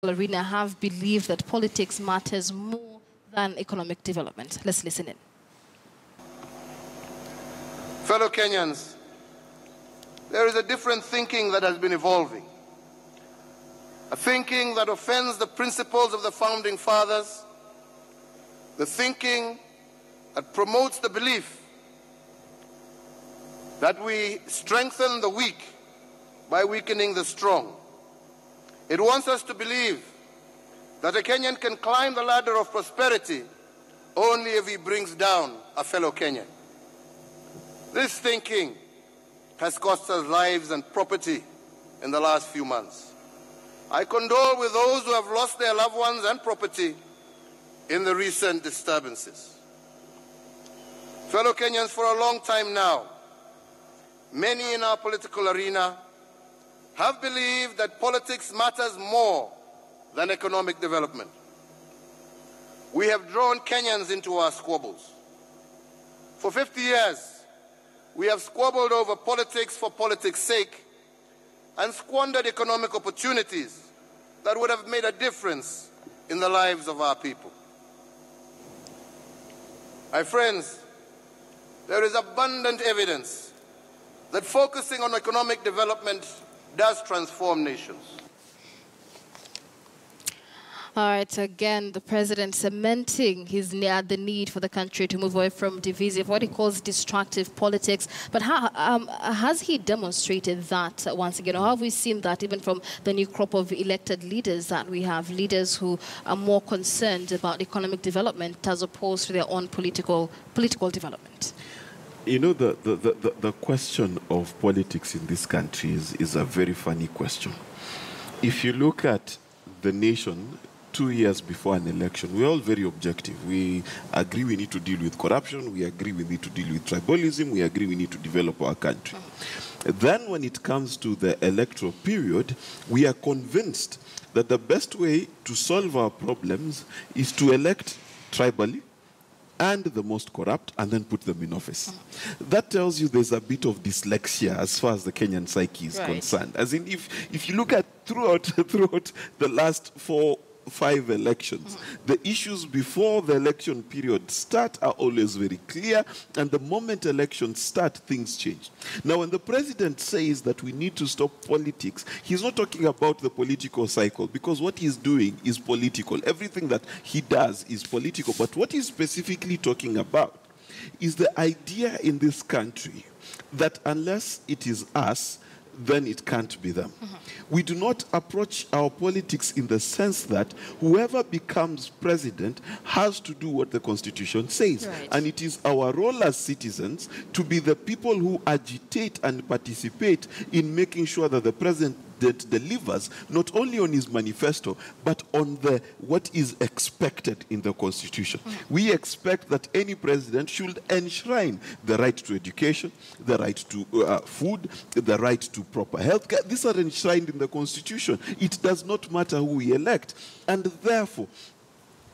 arena have believed that politics matters more than economic development. Let's listen in. Fellow Kenyans, there is a different thinking that has been evolving. A thinking that offends the principles of the founding fathers, the thinking that promotes the belief that we strengthen the weak by weakening the strong. It wants us to believe that a Kenyan can climb the ladder of prosperity only if he brings down a fellow Kenyan. This thinking has cost us lives and property in the last few months. I condole with those who have lost their loved ones and property in the recent disturbances. Fellow Kenyans, for a long time now, many in our political arena have believed that politics matters more than economic development. We have drawn Kenyans into our squabbles. For 50 years, we have squabbled over politics for politics' sake and squandered economic opportunities that would have made a difference in the lives of our people. My friends, there is abundant evidence that focusing on economic development does transform nations. All right, again, the president cementing the need for the country to move away from divisive, what he calls destructive politics. But has he demonstrated that once again? Or have we seen that even from the new crop of elected leaders, that we have leaders who are more concerned about economic development as opposed to their own political development? You know, the question of politics in this country is a very funny question. If you look at the nation 2 years before an election, we're all very objective. We agree we need to deal with corruption. We agree we need to deal with tribalism. We agree we need to develop our country. Then when it comes to the electoral period, we are convinced that the best way to solve our problems is to elect tribally and the most corrupt, and then put them in office. That tells you there's a bit of dyslexia as far as the Kenyan psyche is concerned. As in, if you look at throughout the last 4-5 elections, the issues before the election period start are always very clear, and the moment elections start, things change. Now, when the president says that we need to stop politics, he's not talking about the political cycle, because what he's doing is political. Everything that he does is political. But what he's specifically talking about is the idea in this country that unless it is us, then it can't be them. We do not approach our politics in the sense that whoever becomes president has to do what the Constitution says. And it is our role as citizens to be the people who agitate and participate in making sure that the president delivers not only on his manifesto, but on what is expected in the Constitution. We expect that any president should enshrine the right to education, the right to food, the right to proper health care. These are enshrined in the Constitution. It does not matter who we elect. And therefore,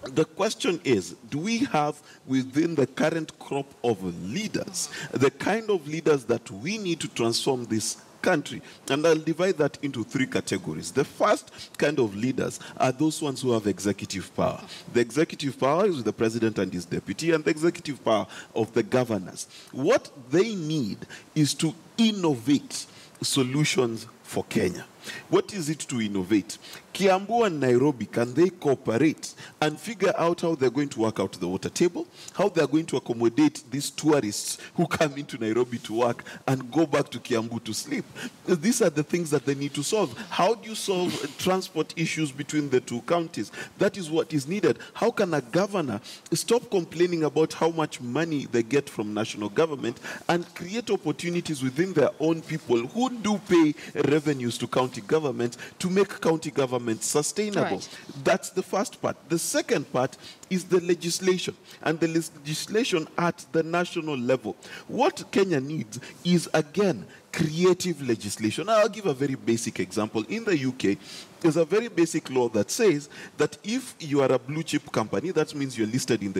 the question is, do we have within the current crop of leaders the kind of leaders that we need to transform this country? And I'll divide that into 3 categories. The first kind of leaders are those ones who have executive power. The executive power is the president and his deputy, and the executive power of the governors. What they need is to innovate solutions for Kenya. What is it to innovate? Kiambu and Nairobi, can they cooperate and figure out how they're going to work out the water table, how they're going to accommodate these tourists who come into Nairobi to work and go back to Kiambu to sleep? These are the things that they need to solve. How do you solve transport issues between the 2 counties? That is what is needed. How can a governor stop complaining about how much money they get from national government and create opportunities within their own people who do pay revenues to county government to make county government sustainable? That's the first part. The second part is the legislation, and the legislation at the national level. What Kenya needs is, again, creative legislation. I'll give a very basic example. In the UK, there's a very basic law that says that if you are a blue chip company, that means you're listed in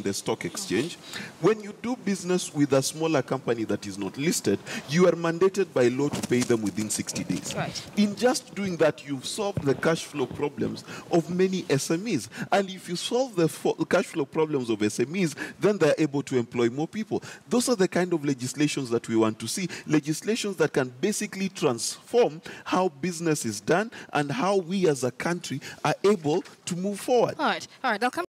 the stock exchange. When you do business with a smaller company that is not listed, you are mandated by law to pay them within 60 days. Right. In just doing that, you've solved the cash flow problems of many SMEs. And if you solve the cash flow problems of SMEs, then they're able to employ more people. Those are the kind of legislations that we want to see. Legislations that can basically transform how business is done and how we as a country are able to move forward. All right. I'll come